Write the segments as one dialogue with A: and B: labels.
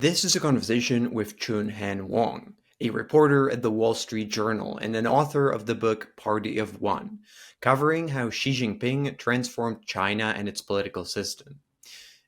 A: This is a conversation with Chun Han Wong, a reporter at the Wall Street Journal and an author of the book Party of One, covering how Xi Jinping transformed China and its political system.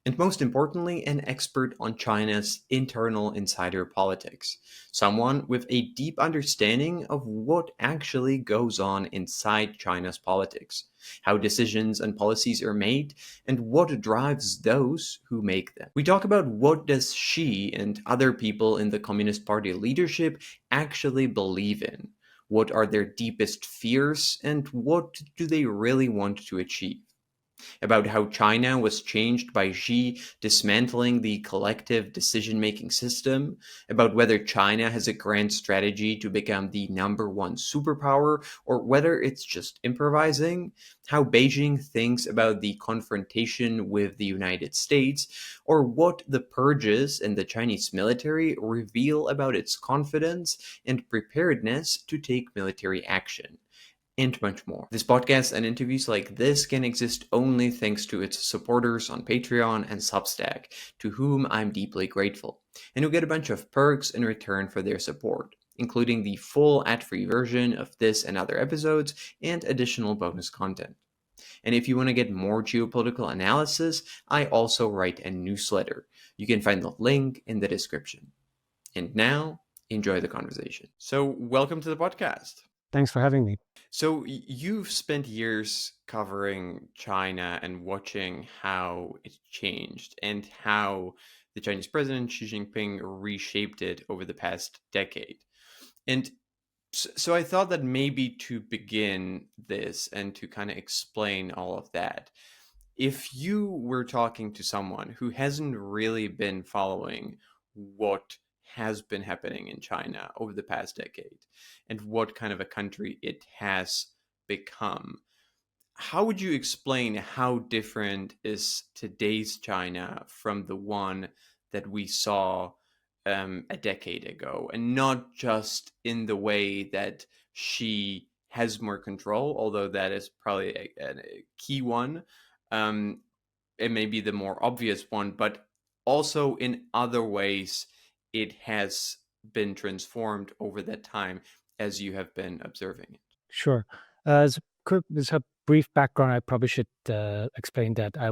A: And most importantly, an expert on China's internal insider politics, someone with a deep understanding of what actually goes on inside China's politics, how decisions and policies are made, and what drives those who make them. We talk about what does Xi and other people in the Communist Party leadership actually believe in, what are their deepest fears, and what do they really want to achieve, about how China was changed by Xi dismantling the collective decision-making system, about whether China has a grand strategy to become the number one superpower, or whether it's just improvising, how Beijing thinks about the confrontation with the United States, or what the purges in the Chinese military reveal about its confidence and preparedness to take military action, and much more. This podcast and interviews like this can exist only thanks to its supporters on Patreon and Substack, to whom I'm deeply grateful, and who get a bunch of perks in return for their support, including the full ad-free version of this and other episodes and additional bonus content. And if you want to get more geopolitical analysis, I also write a newsletter. You can find the link in the description. And now, enjoy the conversation. So, welcome to the podcast.
B: Thanks for having me.
A: So you've spent years covering China and watching how it changed and how the Chinese president Xi Jinping reshaped it over the past decade. And so I thought that maybe to begin this and to kind of explain all of that, if you were talking to someone who hasn't really been following what has been happening in China over the past decade and what kind of a country it has become, how would you explain how different is today's China from the one that we saw a decade ago? And not just in the way that she has more control, although that is probably a key one. It may be the more obvious one, but also in other ways it has been transformed over that time as you have been observing it.
B: Sure. As a brief background, I probably should explain that I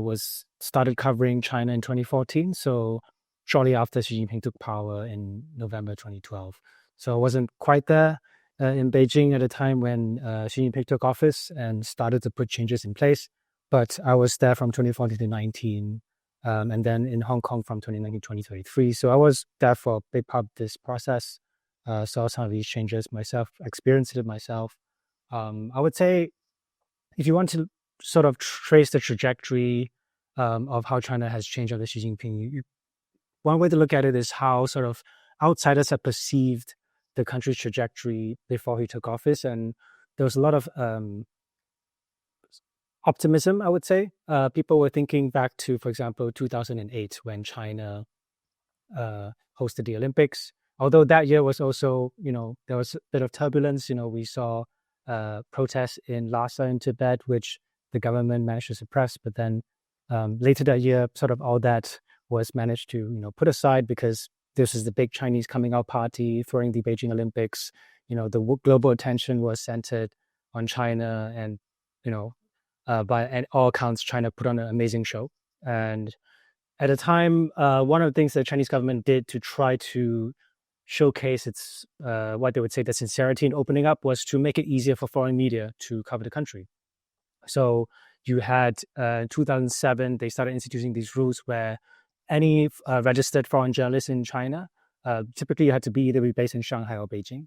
B: started covering China in 2014, so shortly after Xi Jinping took power in November 2012. So I wasn't quite there in Beijing at the time when Xi Jinping took office and started to put changes in place, but I was there from 2014 to 19. And then in Hong Kong from 2019 to 2023. So I was there for a big part of this process, saw some of these changes myself, experienced it myself. I would say if you want to sort of trace the trajectory of how China has changed under Xi Jinping, one way to look at it is how sort of outsiders have perceived the country's trajectory before he took office. And there was a lot of optimism, I would say. People were thinking back to, for example, 2008 when China hosted the Olympics. Although that year was also, there was a bit of turbulence. We saw protests in Lhasa in Tibet, which the government managed to suppress. But then later that year, sort of all that was managed to, put aside because this is the big Chinese coming out party throwing the Beijing Olympics. The global attention was centered on China and, by all accounts, China put on an amazing show. And at the time, one of the things the Chinese government did to try to showcase its, what they would say, the sincerity in opening up was to make it easier for foreign media to cover the country. So you had, in 2007, they started instituting these rules where any registered foreign journalist in China, typically you had to either be based in Shanghai or Beijing.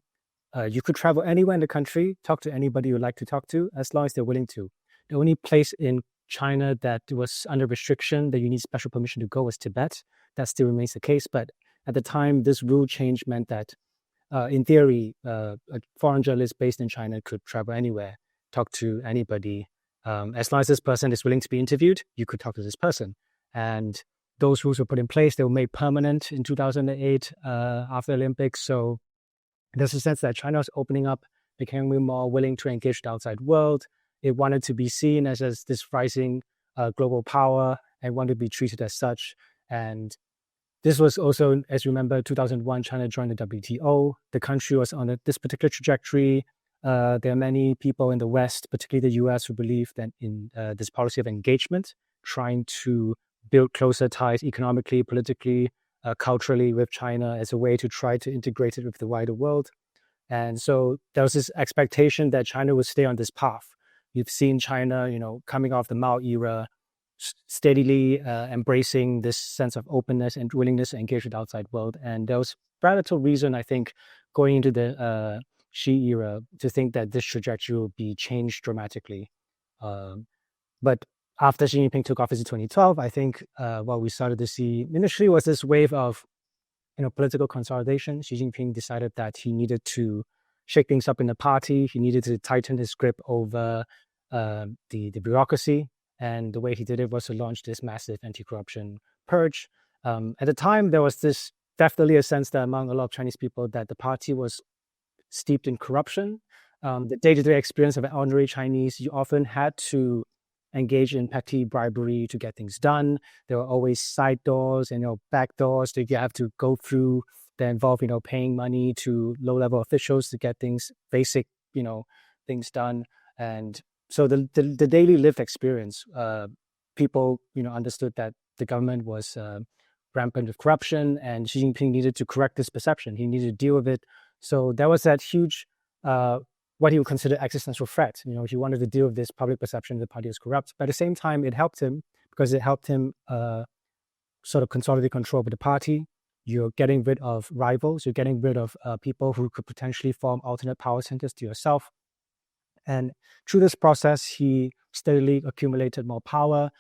B: You could travel anywhere in the country, talk to anybody you'd like to talk to, as long as they're willing to. The only place in China that was under restriction that you need special permission to go was Tibet. That still remains the case. But at the time, this rule change meant that, in theory, a foreign journalist based in China could travel anywhere, talk to anybody. As long as this person is willing to be interviewed, you could talk to this person. And those rules were put in place. They were made permanent in 2008 after the Olympics. So there's a sense that China was opening up, becoming more willing to engage the outside world. It wanted to be seen as this rising global power and wanted to be treated as such. And this was also, as you remember, 2001, China joined the WTO. The country was on this particular trajectory. There are many people in the West, particularly the US, who believe that in this policy of engagement, trying to build closer ties economically, politically, culturally with China as a way to try to integrate it with the wider world. And so there was this expectation that China would stay on this path. You've seen China, coming off the Mao era, steadily embracing this sense of openness and willingness to engage with the outside world. And there was very little reason, I think, going into the Xi era to think that this trajectory will be changed dramatically. But after Xi Jinping took office in 2012, I think what we started to see initially was this wave of political consolidation. Xi Jinping decided that he needed to shake things up in the party. He needed to tighten his grip over the bureaucracy. And the way he did it was to launch this massive anti-corruption purge. At the time, there was definitely a sense that among a lot of Chinese people that the party was steeped in corruption. The day-to-day experience of an ordinary Chinese, you often had to engage in petty bribery to get things done. There were always side doors and back doors that you have to go through that involve paying money to low-level officials to get basic things done. And so the daily lived experience, people understood that the government was rampant with corruption, and Xi Jinping needed to correct this perception. He needed to deal with it. So there was that huge what he would consider existential threat. He wanted to deal with this public perception that the party is corrupt. But at the same time, it helped him because it helped him sort of consolidate control over the party. You're getting rid of rivals. You're getting rid of people who could potentially form alternate power centers to yourself. And through this process, he steadily accumulated more power,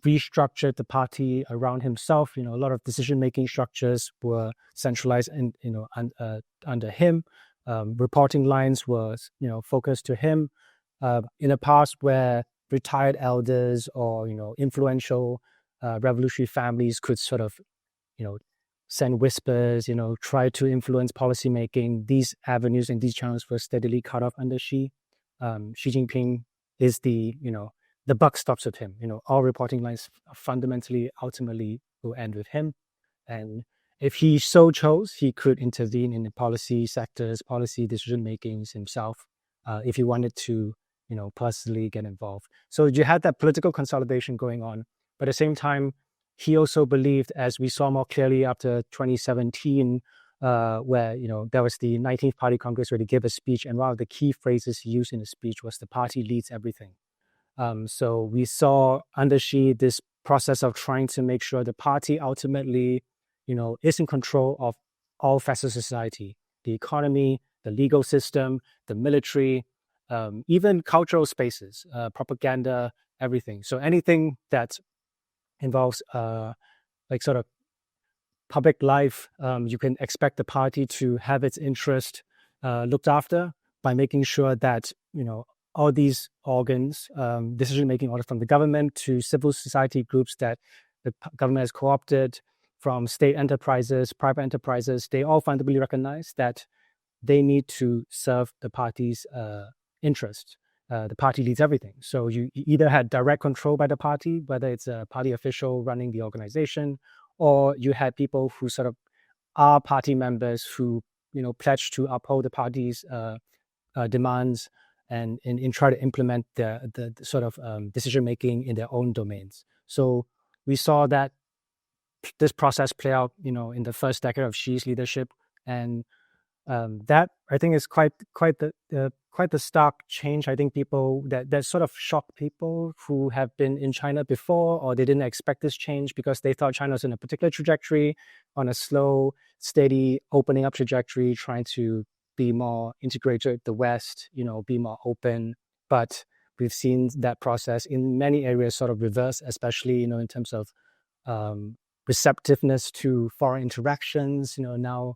B: restructured the party around himself. A lot of decision-making structures were centralized under him. Reporting lines were, focused to him. In a past where retired elders or, influential revolutionary families could sort of, send whispers, try to influence policymaking, these avenues and these channels were steadily cut off under Xi. Xi Jinping is the buck stops with him. All reporting lines fundamentally, ultimately will end with him. And if he so chose, he could intervene in the policy sectors, policy decision makings himself, if he wanted to, personally get involved. So you had that political consolidation going on, but at the same time, he also believed, as we saw more clearly after 2017, where there was the 19th Party Congress where he gave a speech, and one of the key phrases he used in the speech was "the party leads everything." So we saw under Xi this process of trying to make sure the party ultimately, is in control of all facets of society, the economy, the legal system, the military, even cultural spaces, propaganda, everything. So anything that involves sort of public life, you can expect the party to have its interest looked after by making sure that, all these organs, decision-making orders from the government to civil society groups that the government has co-opted, from state enterprises, private enterprises, they all fundamentally recognize that they need to serve the party's interest. The party leads everything. So you either had direct control by the party, whether it's a party official running the organization, or you had people who sort of are party members who, pledge to uphold the party's demands and try to implement the sort of decision-making in their own domains. So we saw that this process play out, in the first decade of Xi's leadership, and that I think is quite the stark change. I think people that sort of shocked people who have been in China before, or they didn't expect this change because they thought China was in a particular trajectory, on a slow, steady opening up trajectory, trying to be more integrated with the West, be more open. But we've seen that process in many areas sort of reverse, especially, in terms of receptiveness to foreign interactions. Now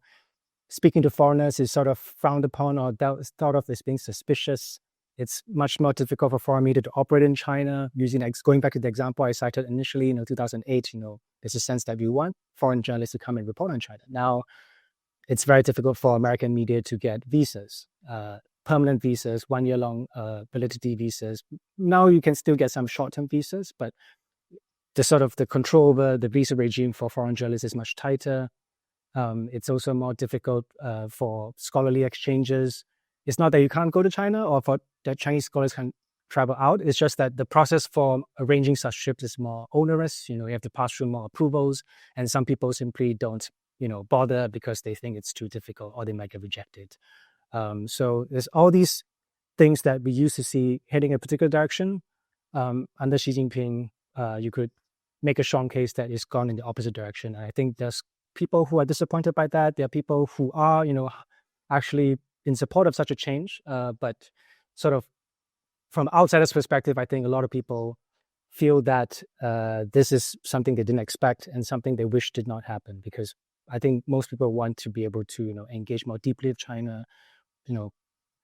B: speaking to foreigners is sort of frowned upon or thought of as being suspicious. It's much more difficult for foreign media to operate in China. Going back to the example I cited initially, 2008, there's a sense that we want foreign journalists to come and report on China. Now, it's very difficult for American media to get visas, permanent visas, 1 year long validity visas. Now you can still get some short-term visas, but the sort of the control over the visa regime for foreign journalists is much tighter. It's also more difficult for scholarly exchanges. It's not that you can't go to China or for that Chinese scholars can travel out. It's just that the process for arranging such trips is more onerous. You have to pass through more approvals, and some people simply don't, bother because they think it's too difficult or they might get rejected. So there's all these things that we used to see heading a particular direction. Under Xi Jinping, you could make a strong case that it's gone in the opposite direction. And I think there's people who are disappointed by that. There are people who are, actually in support of such a change. But sort of from outsiders' perspective, I think a lot of people feel that this is something they didn't expect and something they wish did not happen, because I think most people want to be able to, engage more deeply with China,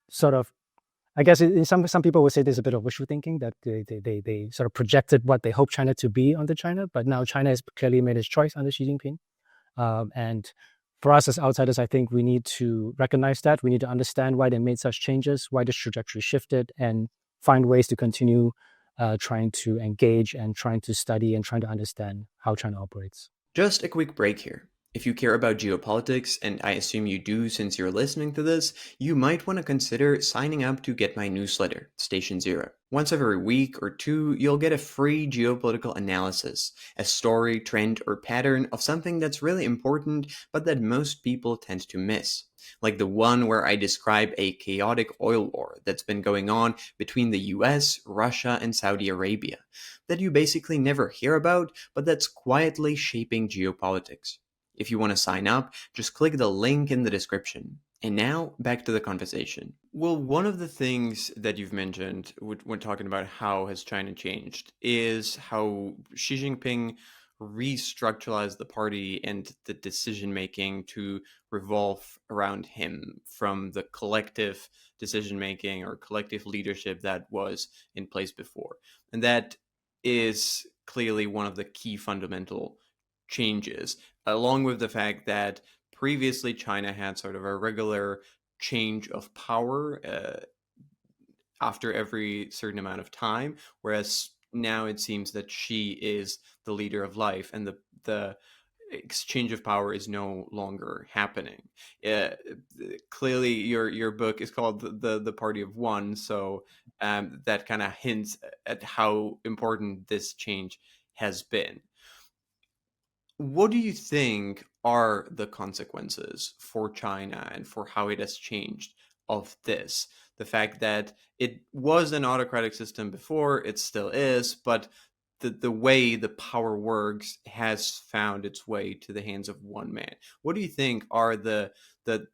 B: sort of, I guess some people would say there's a bit of wishful thinking that they sort of projected what they hope China to be under China, but now China has clearly made its choice under Xi Jinping. And for us as outsiders, I think we need to recognize that. We need to understand why they made such changes, why this trajectory shifted, and find ways to continue trying to engage and trying to study and trying to understand how China operates.
A: Just a quick break here. If you care about geopolitics, and I assume you do since you're listening to this, you might want to consider signing up to get my newsletter, Station Zero. Once every week or two, you'll get a free geopolitical analysis, a story, trend, or pattern of something that's really important but that most people tend to miss. Like the one where I describe a chaotic oil war that's been going on between the US, Russia, and Saudi Arabia, that you basically never hear about, but that's quietly shaping geopolitics. If you want to sign up, just click the link in the description. And now, back to the conversation. Well, one of the things that you've mentioned when talking about how has China changed is how Xi Jinping restructuralized the party and the decision-making to revolve around him from the collective decision-making or collective leadership that was in place before. And that is clearly one of the key fundamental changes, along with the fact that previously China had sort of a regular change of power after every certain amount of time, whereas now it seems that Xi is the leader of life and the exchange of power is no longer happening. Clearly, your book is called the Party of One, so that kind of hints at how important this change has been. What do you think are the consequences for China and for how it has changed of this? The fact that it was an autocratic system before, it still is, but the way the power works has found its way to the hands of one man. What do you think are the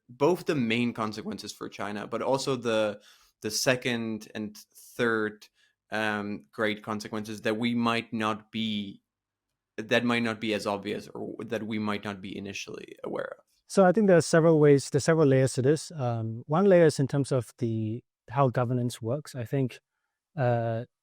A: both the main consequences for China, but also the second and third great consequences that might not be as obvious, or that we might not be initially aware of?
B: So I think there's several layers to this. One layer is in terms of how governance works. I think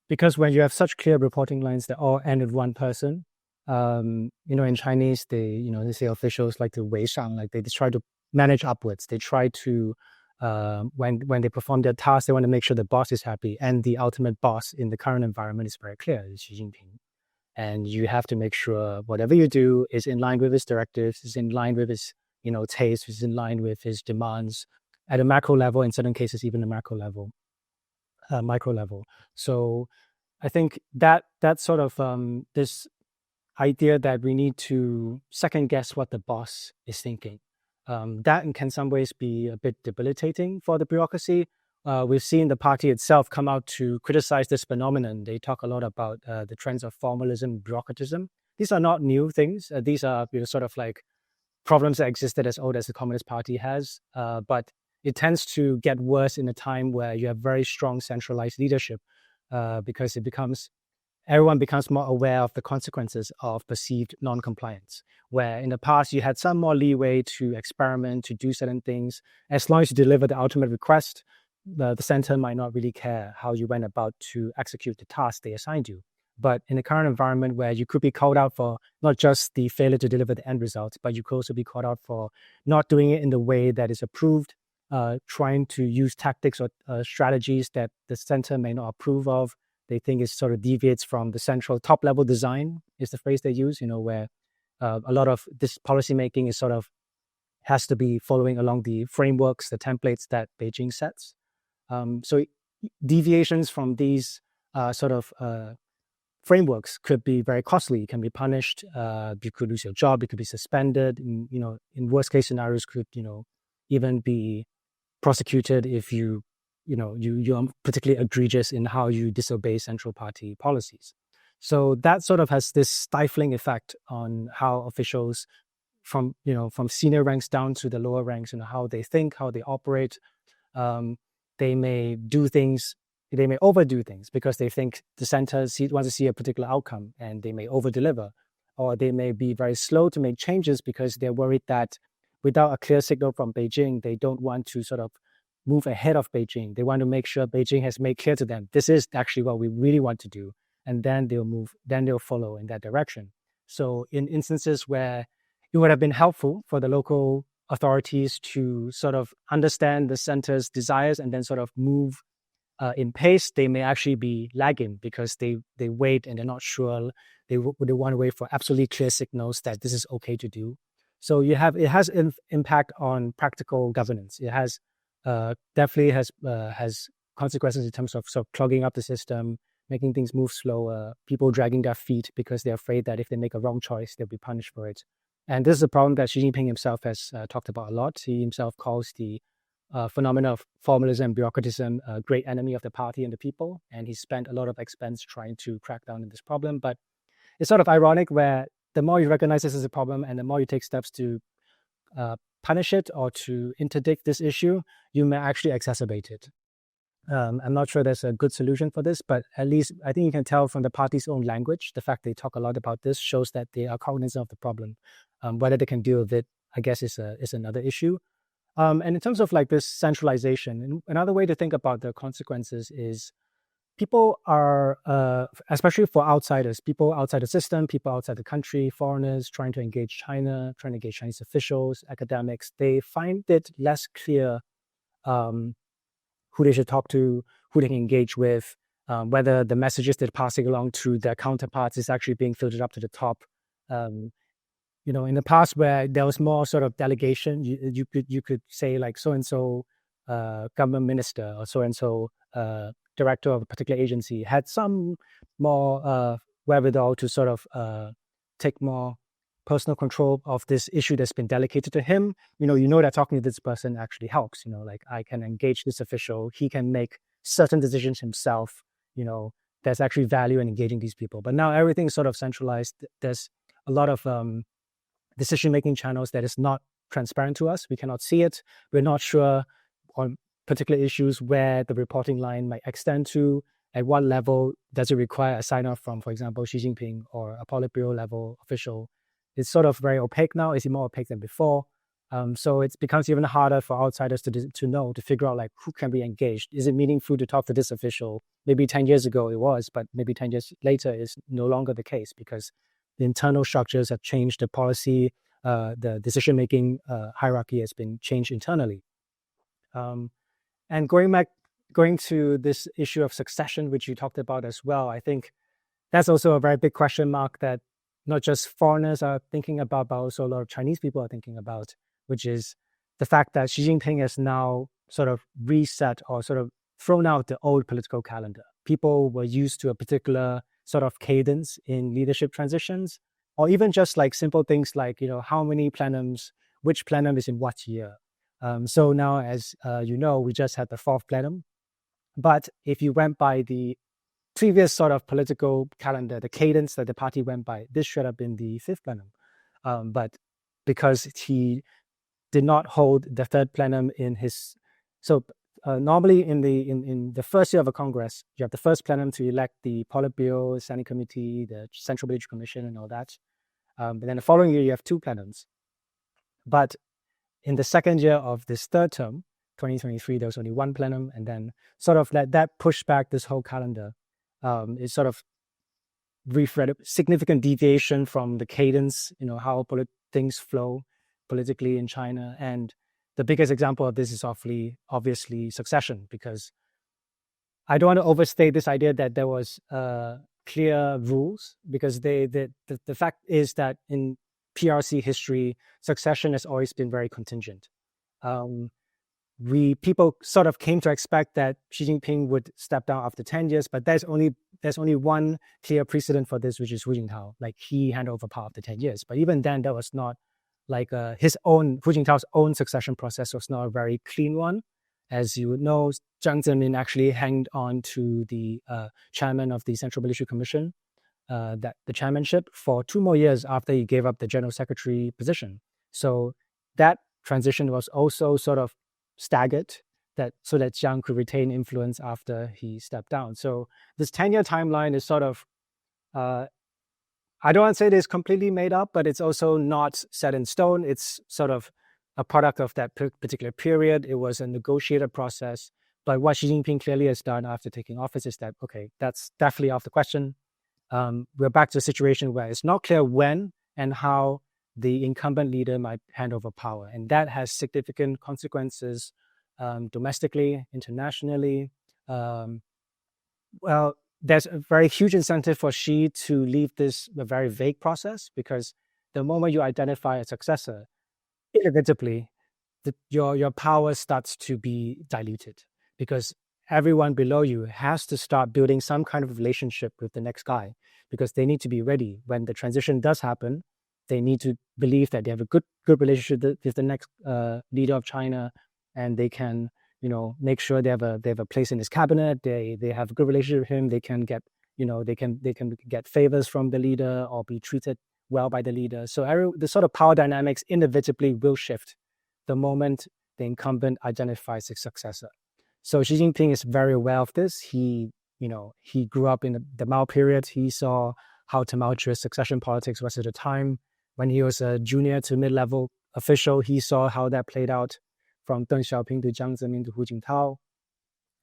B: because when you have such clear reporting lines that all end with one person, in Chinese, they say officials like to wei shang, like they try to manage upwards. They try to when they perform their tasks, they want to make sure the boss is happy, and the ultimate boss in the current environment is very clear: it's Xi Jinping. And you have to make sure whatever you do is in line with his directives, is in line with his taste, is in line with his demands at a macro level, in certain cases even a micro level. So I think that sort of this idea that we need to second guess what the boss is thinking, that can in some ways be a bit debilitating for the bureaucracy. We've seen the party itself come out to criticize this phenomenon. They talk a lot about the trends of formalism, bureaucratism. These are not new things. These are sort of like problems that existed as old as the Communist Party has. But it tends to get worse in a time where you have very strong centralized leadership, because everyone becomes more aware of the consequences of perceived non-compliance, where in the past you had some more leeway to experiment, to do certain things. As long as you deliver the ultimate request, the center might not really care how you went about to execute the task they assigned you. But in the current environment where you could be called out for not just the failure to deliver the end result, but you could also be called out for not doing it in the way that is approved, trying to use tactics or strategies that the center may not approve of, They think it sort of deviates from the central top level design, is the phrase they use, where a lot of this policy making is sort of has to be following along the frameworks, the templates that Beijing sets. So deviations from these sort of frameworks could be very costly. You can be punished. You could lose your job. You could be suspended. And, in worst case scenarios, could even be prosecuted if you're particularly egregious in how you disobey central party policies. So that sort of has this stifling effect on how officials from senior ranks down to the lower ranks, how they think, how they operate. They may do things, they may overdo things because they think the center wants to see a particular outcome, and they may over-deliver. Or they may be very slow to make changes because they're worried that without a clear signal from Beijing, they don't want to sort of move ahead of Beijing. They want to make sure Beijing has made clear to them, this is actually what we really want to do. And then they'll follow in that direction. So in instances where it would have been helpful for the local authorities to sort of understand the center's desires and then sort of move in pace, they may actually be lagging because they wait and they're not sure. They want to wait for absolutely clear signals that this is okay to do. So it has an impact on practical governance. It has definitely has consequences in terms of sort of clogging up the system, making things move slower, people dragging their feet because they're afraid that if they make a wrong choice, they'll be punished for it. And this is a problem that Xi Jinping himself has talked about a lot. He himself calls the phenomena of formalism and bureaucratism a great enemy of the party and the people. And he spent a lot of expense trying to crack down on this problem. But it's sort of ironic where the more you recognize this as a problem and the more you take steps to punish it or to interdict this issue, you may actually exacerbate it. I'm not sure there's a good solution for this, but at least I think you can tell from the party's own language, the fact they talk a lot about this shows that they are cognizant of the problem. Whether they can deal with it, I guess, is another issue. And in terms of like this centralization, another way to think about the consequences is people are, especially for outsiders, people outside the system, people outside the country, foreigners trying to engage China, trying to engage Chinese officials, academics, they find it less clear who they should talk to, who they can engage with, whether the messages they're passing along to their counterparts is actually being filtered up to the top. In the past where there was more sort of delegation, you could say like so-and-so government minister or so-and-so director of a particular agency had some more wherewithal to sort of take more personal control of this issue that's been delegated to him. That talking to this person actually helps. Like I can engage this official, he can make certain decisions himself. There's actually value in engaging these people. But now everything's sort of centralized. There's a lot of decision-making channels that is not transparent to us. We cannot see it. We're not sure on particular issues where the reporting line might extend to. At what level does it require a sign-off from, for example, Xi Jinping or a Politburo level official? It's sort of very opaque now. It's more opaque than before. So it becomes even harder for outsiders to know, to figure out like who can be engaged. Is it meaningful to talk to this official? Maybe 10 years ago it was, but maybe 10 years later is no longer the case because the internal structures have changed, the policy, the decision-making hierarchy has been changed internally. And going to this issue of succession, which you talked about as well, I think that's also a very big question mark that not just foreigners are thinking about, but also a lot of Chinese people are thinking about, which is the fact that Xi Jinping has now sort of reset or sort of thrown out the old political calendar. People were used to a particular sort of cadence in leadership transitions, or even just like simple things like, how many plenums, which plenum is in what year. So now, as we just had the fourth plenum. But if you went by the previous sort of political calendar, the cadence that the party went by, this should have been the fifth plenum. But because he did not hold the third plenum in his... So normally in the first year of a Congress, you have the first plenum to elect the Politburo, the Standing Committee, the Central Military Commission and all that. But then the following year, you have two plenums. But in the second year of this third term, 2023, there was only one plenum, and then sort of that pushed back this whole calendar. It sort of refread significant deviation from the cadence, how things flow politically in China. And the biggest example of this is obviously succession, because I don't want to overstate this idea that there was clear rules, because the fact is that in PRC history, succession has always been very contingent. Um, people sort of came to expect that Xi Jinping would step down after 10 years, but there's only one clear precedent for this, which is Hu Jintao. Like, he handed over power after 10 years. But even then, that was not like his own, Hu Jintao's own succession process was not a very clean one. As you would know, Jiang Zemin actually hanged on to the chairman of the Central Military Commission, that the chairmanship, for 2 more years after he gave up the general secretary position. So that transition was also sort of staggered, so that Jiang could retain influence after he stepped down. So this 10-year timeline is sort of, I don't want to say it is completely made up, but it's also not set in stone. It's sort of a product of that particular period. It was a negotiated process. But what Xi Jinping clearly has done after taking office is that, okay, that's definitely off the question. We're back to a situation where it's not clear when and how the incumbent leader might hand over power. And that has significant consequences domestically, internationally. Well, there's a very huge incentive for Xi to leave this a very vague process, because the moment you identify a successor, inevitably, your power starts to be diluted, because everyone below you has to start building some kind of relationship with the next guy, because they need to be ready when the transition does happen. They need to believe that they have a good relationship with the next leader of China, and they can, make sure they have a place in his cabinet. They have a good relationship with him. They can get, they can get favors from the leader or be treated well by the leader. So the sort of power dynamics inevitably will shift the moment the incumbent identifies his successor. So Xi Jinping is very aware of this. He grew up in the Mao period. He saw how tumultuous succession politics was at the time. When he was a junior to mid-level official, he saw how that played out, from Deng Xiaoping to Jiang Zemin to Hu Jintao.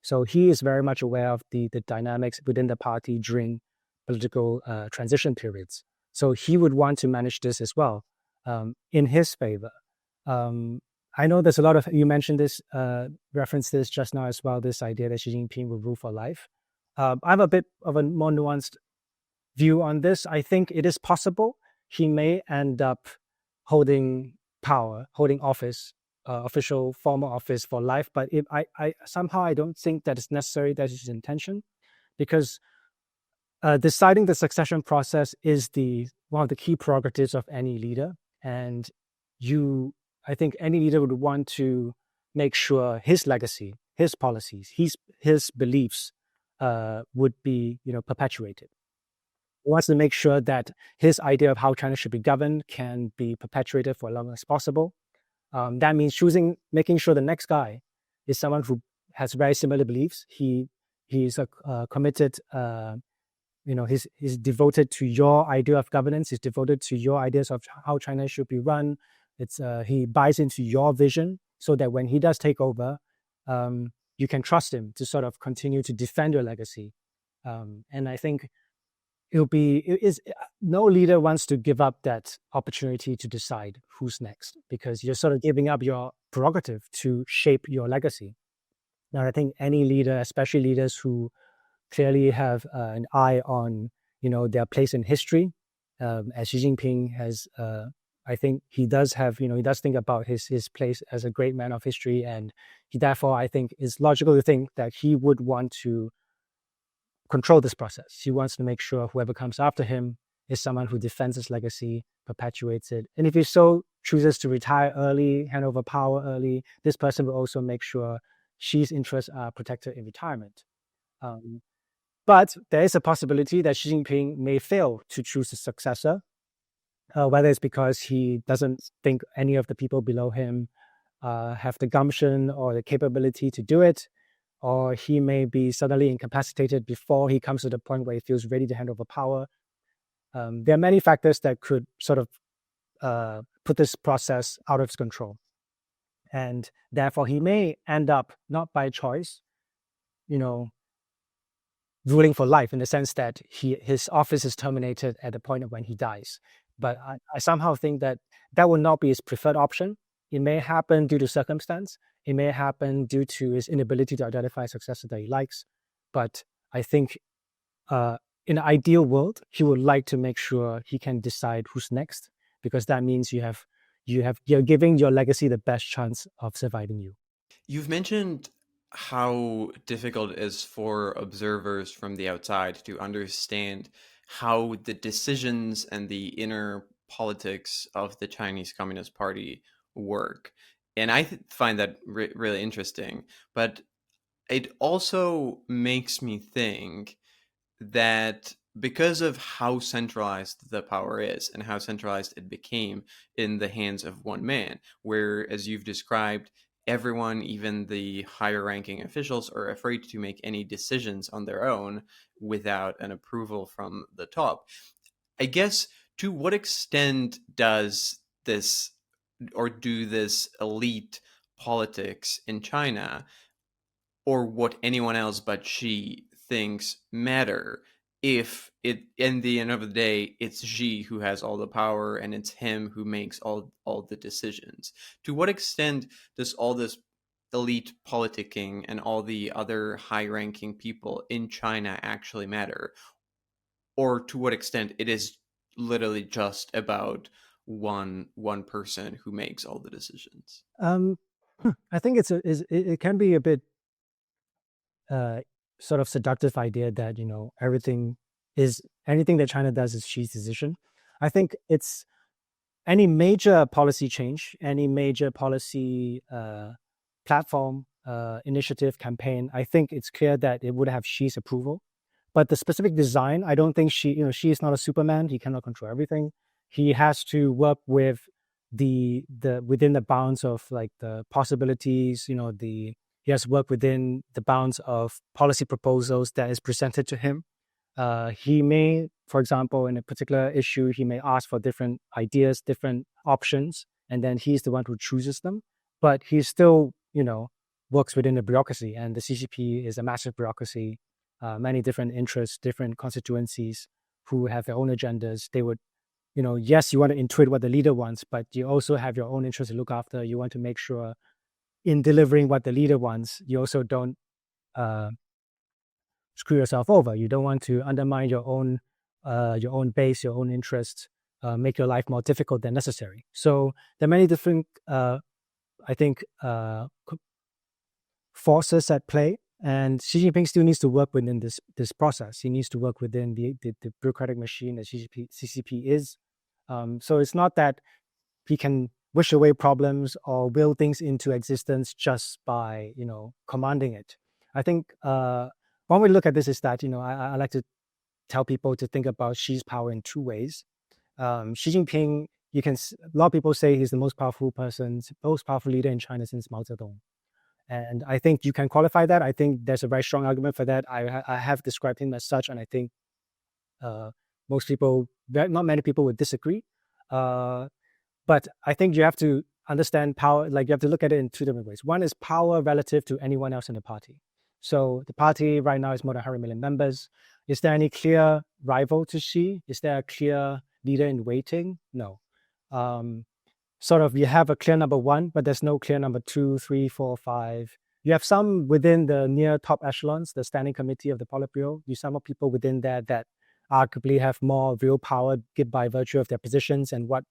B: So he is very much aware of the dynamics within the party during political transition periods. So he would want to manage this as well, in his favor. I know there's a lot of, you mentioned this, referenced this just now as well, this idea that Xi Jinping will rule for life. I have a bit of a more nuanced view on this. I think it is possible he may end up holding power, holding office, official formal office for life. But if I somehow I don't think that it's necessary, that is his intention, because deciding the succession process is one of the key prerogatives of any leader. And I think any leader would want to make sure his legacy, his policies, his beliefs would be, perpetuated. He wants to make sure that his idea of how China should be governed can be perpetuated for as long as possible. That means making sure the next guy is someone who has very similar beliefs. He's committed. He's devoted to your idea of governance. He's devoted to your ideas of how China should be run. He buys into your vision, so that when he does take over, you can trust him to sort of continue to defend your legacy. And I think no leader wants to give up that opportunity to decide who's next, because you're sort of giving up your prerogative to shape your legacy. Now, I think any leader, especially leaders who clearly have an eye on, their place in history, as Xi Jinping has, I think he does have, he does think about his place as a great man of history, and therefore, I think it's logical to think that he would want to control this process. He wants to make sure whoever comes after him is someone who defends his legacy, perpetuates it. And if he so chooses to retire early, hand over power early, this person will also make sure Xi's interests are protected in retirement. But there is a possibility that Xi Jinping may fail to choose a successor, whether it's because he doesn't think any of the people below him have the gumption or the capability to do it, or he may be suddenly incapacitated before he comes to the point where he feels ready to hand over power. There are many factors that could sort of put this process out of control. And therefore, he may end up, not by choice, ruling for life, in the sense that his office is terminated at the point of when he dies. But I somehow think that will not be his preferred option. It may happen due to circumstance. It may happen due to his inability to identify a successor that he likes. But I think in an ideal world, he would like to make sure he can decide who's next, because that means you're giving your legacy the best chance of surviving you.
A: You've mentioned how difficult it is for observers from the outside to understand how the decisions and the inner politics of the Chinese Communist Party work. And I find that really interesting. But it also makes me think that because of how centralized the power is and how centralized it became in the hands of one man, where, as you've described, everyone, even the higher ranking officials, are afraid to make any decisions on their own without an approval from the top. I guess, to what extent does this, or do this elite politics in China, or what anyone else but Xi thinks matter, if it, in the end of the day, it's Xi who has all the power and it's him who makes all the decisions? To what extent does all this elite politicking and all the other high ranking people in China actually matter? Or to what extent it is literally just about one person who makes all the decisions?
B: Um, I think it can be a bit uh, sort of seductive idea that anything that China does is Xi's decision. I think it's any major policy change, any major policy platform, initiative, campaign. I think it's clear that it would have Xi's approval. But the specific design, I don't think Xi is not a Superman. He cannot control everything. He has to work with the within the bounds of like the possibilities. He has to work within the bounds of policy proposals that is presented to him. He may, for example, in a particular issue, he may ask for different ideas, different options, and then he's the one who chooses them. But he still, works within the bureaucracy, and the CCP is a massive bureaucracy, many different interests, different constituencies who have their own agendas. They would, yes, you want to intuit what the leader wants, but you also have your own interests to look after. You want to make sure in delivering what the leader wants, you also don't uh, screw yourself over. You don't want to undermine your own base, your own interests, make your life more difficult than necessary. So there are many different, I think, forces at play. And Xi Jinping still needs to work within this process. He needs to work within the bureaucratic machine that CCP is. So it's not that he can wish away problems or will things into existence just by commanding it. I think one way to look at this is that I like to tell people to think about Xi's power in two ways. Xi Jinping, a lot of people say he's the most powerful leader in China since Mao Zedong. And I think you can qualify that. I think there's a very strong argument for that. I have described him as such, and I think most people, not many people would disagree. But I think you have to understand power, like you have to look at it in two different ways. One is power relative to anyone else in the party. So the party right now is more than 100 million members. Is there any clear rival to Xi? Is there a clear leader in waiting? No. Sort of, you have a clear number one, but there's no clear number 2, 3, 4, 5. You have some within the near top echelons, the standing committee of the Politburo. You some people within there that arguably have more real power by virtue of their positions and what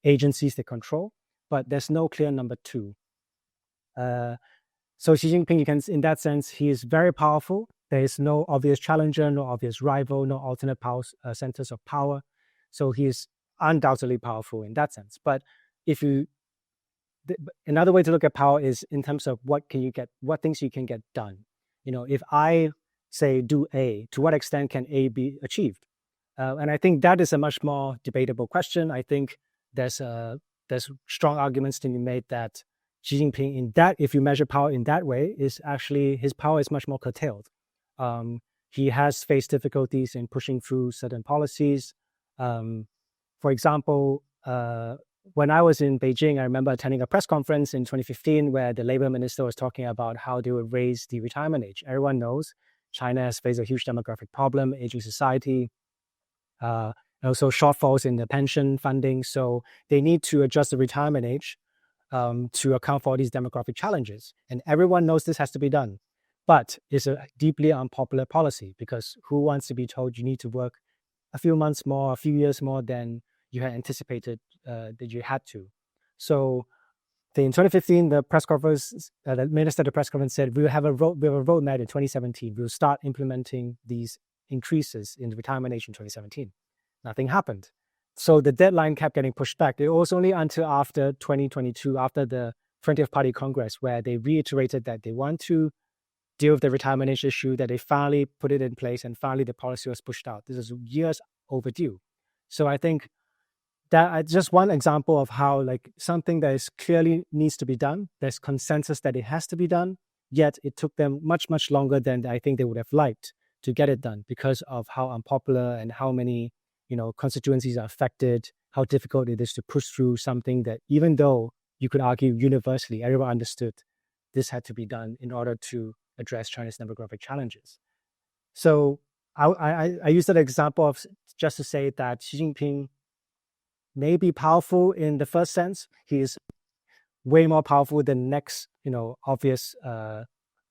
B: agencies they control. But there's no clear number 2. So Xi Jinping, in that sense, he is very powerful. There is no obvious challenger, no obvious rival, no alternate centers of power. So he is undoubtedly powerful in that sense. But another way to look at power is in terms of what things you can get done. If I say do A, to what extent can A be achieved? And I think that is a much more debatable question. I think there's strong arguments to be made that Xi Jinping, if you measure power in that way, is actually his power is much more curtailed. He has faced difficulties in pushing through certain policies. For example, when I was in Beijing, I remember attending a press conference in 2015 where the labor minister was talking about how they would raise the retirement age. Everyone knows China has faced a huge demographic problem, aging society, also shortfalls in the pension funding. So they need to adjust the retirement age to account for all these demographic challenges. And everyone knows this has to be done. but it's a deeply unpopular policy because who wants to be told you need to work a few months more, a few years more than you had anticipated that you had to. So in 2015, the press conference, the minister at the press conference said, we have a roadmap in 2017. We'll start implementing these increases in the retirement age in 2017. Nothing happened. So the deadline kept getting pushed back. It was only until after 2022, after the 20th Party Congress, where they reiterated that they want to deal with the retirement age issue, that they finally put it in place, and finally the policy was pushed out. This is years overdue. So I think that just one example of how like something that is clearly needs to be done, there's consensus that it has to be done, yet it took them much, much longer than I think they would have liked to get it done because of how unpopular and how many, constituencies are affected, how difficult it is to push through something that even though you could argue universally, everyone understood this had to be done in order to address China's demographic challenges. So I use that example of just to say that Xi Jinping may be powerful in the first sense. He is way more powerful than next, obvious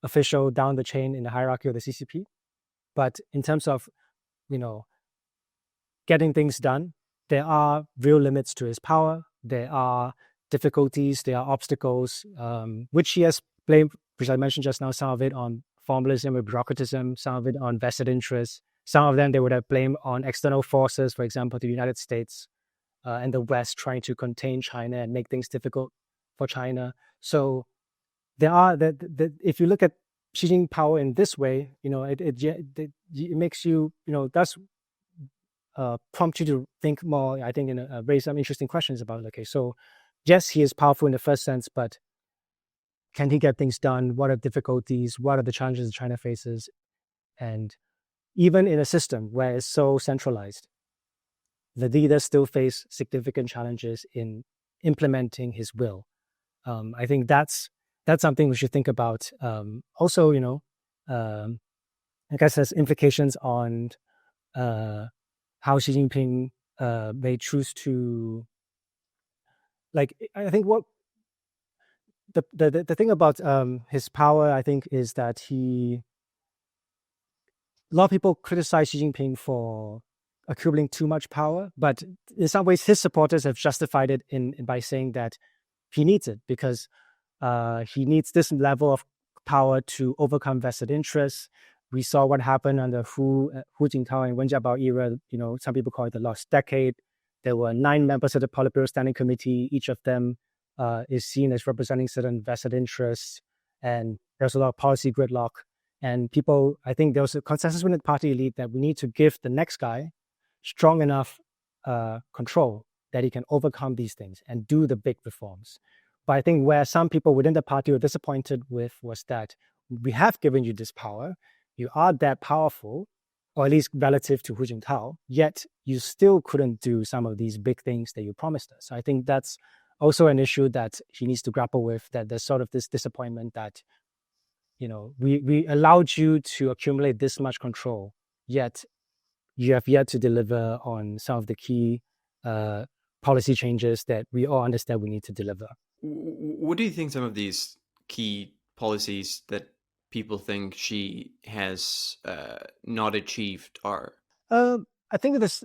B: official down the chain in the hierarchy of the CCP. But in terms of, getting things done, there are real limits to his power. There are difficulties, there are obstacles, which he has blamed, which I mentioned just now, some of it on formalism or bureaucratism, some of it on vested interests. Some of them they would have blamed on external forces, for example, the United States and the West trying to contain China and make things difficult for China. So there are if you look at Xi Jinping power in this way, it makes you, does prompt you to think more, I think, and raise some interesting questions about, okay, so yes, he is powerful in the first sense, but can he get things done? What are difficulties? What are the challenges that China faces? And even in a system where it's so centralized, the leaders still face significant challenges in implementing his will. I think that's something we should think about. Also, I guess there's implications on how Xi Jinping may choose to, like, I think what the thing about his power, I think, is that a lot of people criticize Xi Jinping for accumulating too much power, but in some ways his supporters have justified it by saying that he needs it because he needs this level of power to overcome vested interests. We saw what happened under Hu Jintao and Wen Jiabao era. Some people call it the lost decade. There were 9 members of the Politburo Standing Committee. Each of them is seen as representing certain vested interests, and there's a lot of policy gridlock. And people, I think there was a consensus within the party elite that we need to give the next guy strong enough control that he can overcome these things and do the big reforms. But I think where some people within the party were disappointed with was that we have given you this power, you are that powerful, or at least relative to Hu Jintao, yet you still couldn't do some of these big things that you promised us. So I think that's also an issue that he needs to grapple with, that there's sort of this disappointment that, we allowed you to accumulate this much control, yet you have yet to deliver on some of the key policy changes that we all understand we need to deliver.
A: What do you think some of these key policies that people think she has not achieved are?
B: I think this,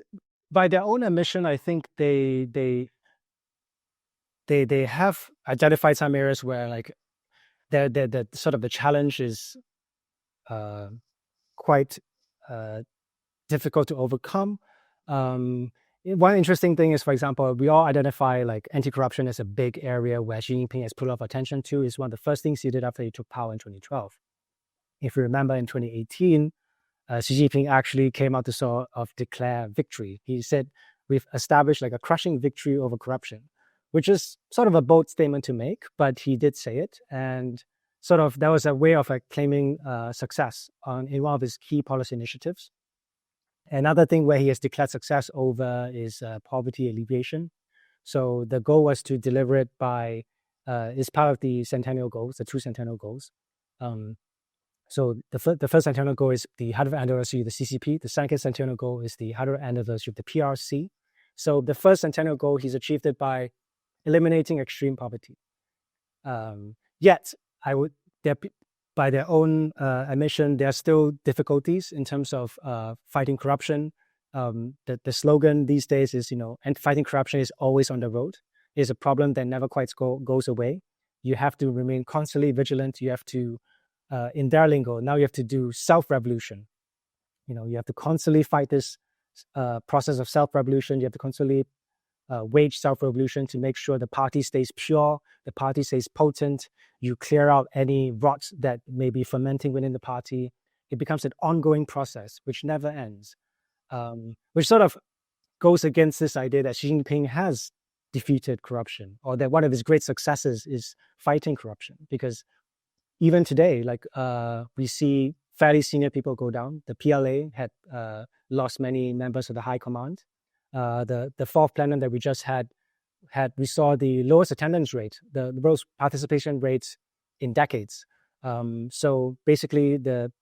B: by their own admission, I think they have identified some areas where, like, the sort of the challenge is quite difficult to overcome. One interesting thing is, for example, we all identify like anti-corruption as a big area where Xi Jinping has put a lot of attention to. Is one of the first things he did after he took power in 2012. If you remember, in 2018, Xi Jinping actually came out to sort of declare victory. He said, we've established like a crushing victory over corruption, which is sort of a bold statement to make, but he did say it. And sort of that was a way of claiming success in one of his key policy initiatives. Another thing where he has declared success over is poverty alleviation. So the goal was to deliver it by, is part of the centennial goals, the 2 centennial goals. So the first centennial goal is the 100th anniversary of the CCP. The second centennial goal is the 100th anniversary of the PRC. So the first centennial goal, he's achieved it by eliminating extreme poverty. Yet, by their own admission, there are still difficulties in terms of fighting corruption. The slogan these days is, and fighting corruption is always on the road. It's a problem that never quite goes away. You have to remain constantly vigilant. You have to, in their lingo, now you have to do self-revolution. You have to constantly fight this process of self-revolution. You have to constantly wage self-revolution to make sure the party stays pure, the party stays potent. You clear out any rot that may be fermenting within the party. It becomes an ongoing process which never ends, which sort of goes against this idea that Xi Jinping has defeated corruption, or that one of his great successes is fighting corruption. Because even today, we see fairly senior people go down. The PLA had lost many members of the high command. The fourth plenum that we just had, we saw the lowest attendance rate, the lowest participation rates in decades. So basically, the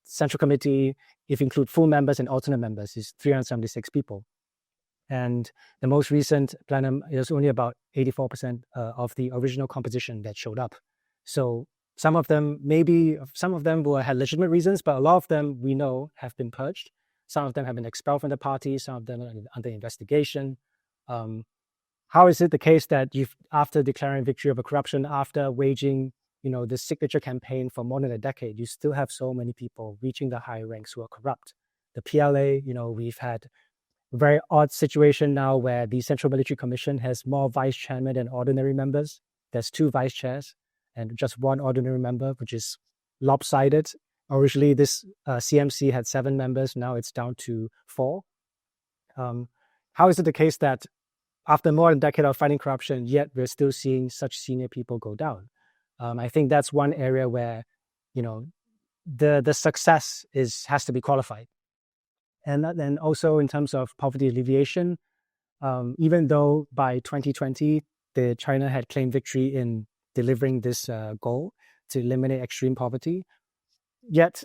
B: Central Committee, if you include full members and alternate members, is 376 people. And the most recent plenum, it was only about 84% of the original composition that showed up. So some of them had legitimate reasons, but a lot of them we know have been purged. Some of them have been expelled from the party. Some of them are under investigation. How is it the case that after declaring victory over corruption, after waging, the signature campaign for more than a decade, you still have so many people reaching the high ranks who are corrupt? The PLA, we've had a very odd situation now where the Central Military Commission has more vice chairmen than ordinary members. There's 2 vice chairs and just 1 ordinary member, which is lopsided. Originally, this CMC had 7 members. Now it's down to 4. How is it the case that after more than a decade of fighting corruption, yet we're still seeing such senior people go down? I think that's one area where, the success has to be qualified. And then also in terms of poverty alleviation, even though by 2020, China had claimed victory in delivering this goal to eliminate extreme poverty, yet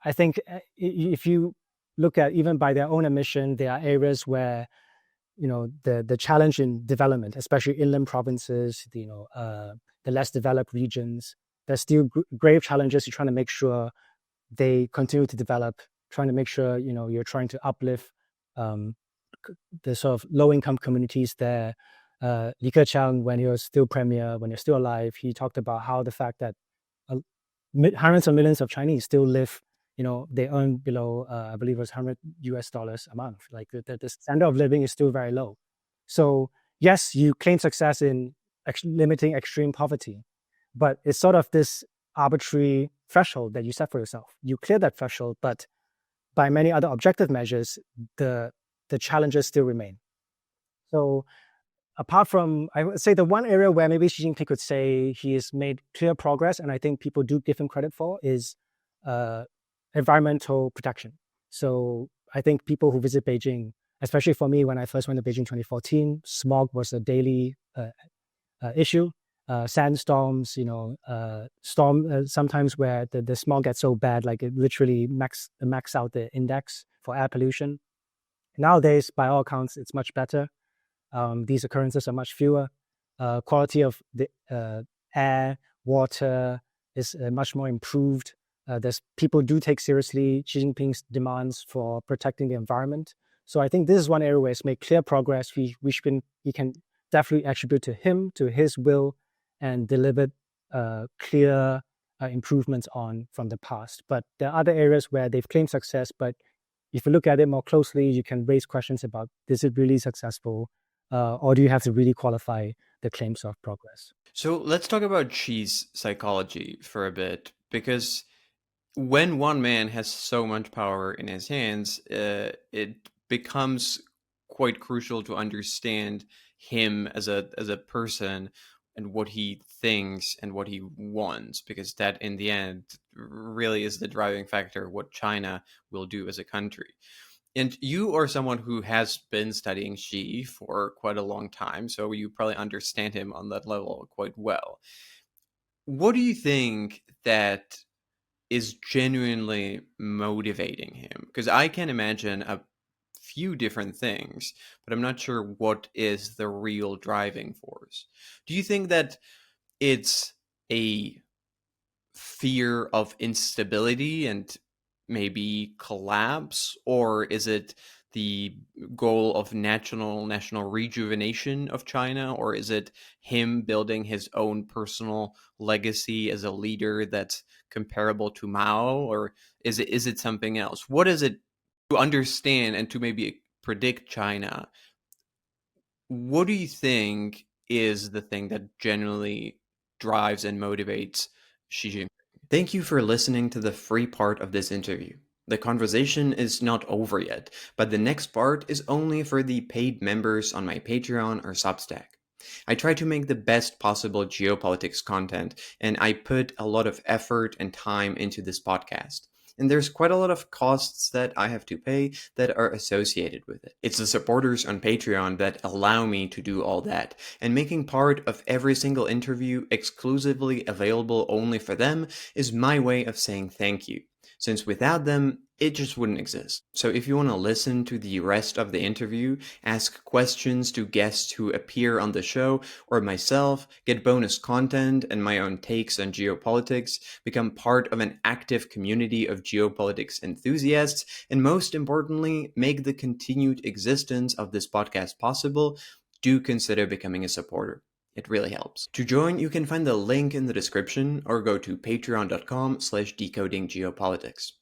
B: I think if you look at, even by their own admission, there are areas where, the challenge in development, especially inland provinces, the less developed regions, there's still grave challenges. You're trying to make sure they continue to develop, trying to make sure, you're trying to uplift the sort of low-income communities there. Li Keqiang, when he was still premier, when he was still alive, he talked about how the fact that hundreds of millions of Chinese still live, they earn below, I believe it was $100 a month. Like the standard of living is still very low. So yes, you claim success in limiting extreme poverty, but it's sort of this arbitrary threshold that you set for yourself. You clear that threshold, but by many other objective measures, the challenges still remain. So apart from, I would say the one area where maybe Xi Jinping could say he has made clear progress, and I think people do give him credit for, is environmental protection. So I think people who visit Beijing, especially for me, when I first went to Beijing in 2014, smog was a daily issue. Sandstorms, sometimes where the smog gets so bad, like it literally max out the index for air pollution. Nowadays, by all accounts, it's much better. These occurrences are much fewer. Quality of the air, water is much more improved. People do take seriously Xi Jinping's demands for protecting the environment. So I think this is one area where it's made clear progress. We can definitely attribute to him, to his will, and delivered clear improvements from the past. But there are other areas where they've claimed success, but if you look at it more closely, you can raise questions about, is it really successful? Or do you have to really qualify the claims of progress?
A: So let's talk about Xi's psychology for a bit, because when one man has so much power in his hands, it becomes quite crucial to understand him as a person and what he thinks and what he wants, because that in the end really is the driving factor of what China will do as a country. And you are someone who has been studying Xi for quite a long time, so you probably understand him on that level quite well. What do you think that is genuinely motivating him? Because I can imagine a few different things, but I'm not sure what is the real driving force. Do you think that it's a fear of instability and maybe collapse, or is it the goal of national rejuvenation of China, or is it him building his own personal legacy as a leader that's comparable to Mao, or is it something else? What is it to understand and to maybe predict China? What do you think is the thing that generally drives and motivates Xi Jinping? Thank you for listening to the free part of this interview. The conversation is not over yet, but the next part is only for the paid members on my Patreon or Substack. I try to make the best possible geopolitics content, and I put a lot of effort and time into this podcast. And there's quite a lot of costs that I have to pay that are associated with it. It's the supporters on Patreon that allow me to do all that, and making part of every single interview exclusively available only for them is my way of saying thank you, since without them, it just wouldn't exist. So if you want to listen to the rest of the interview, ask questions to guests who appear on the show, or myself, get bonus content and my own takes on geopolitics, become part of an active community of geopolitics enthusiasts, and most importantly, make the continued existence of this podcast possible, do consider becoming a supporter. It really helps. To join, you can find the link in the description or go to patreon.com/decodinggeopolitics.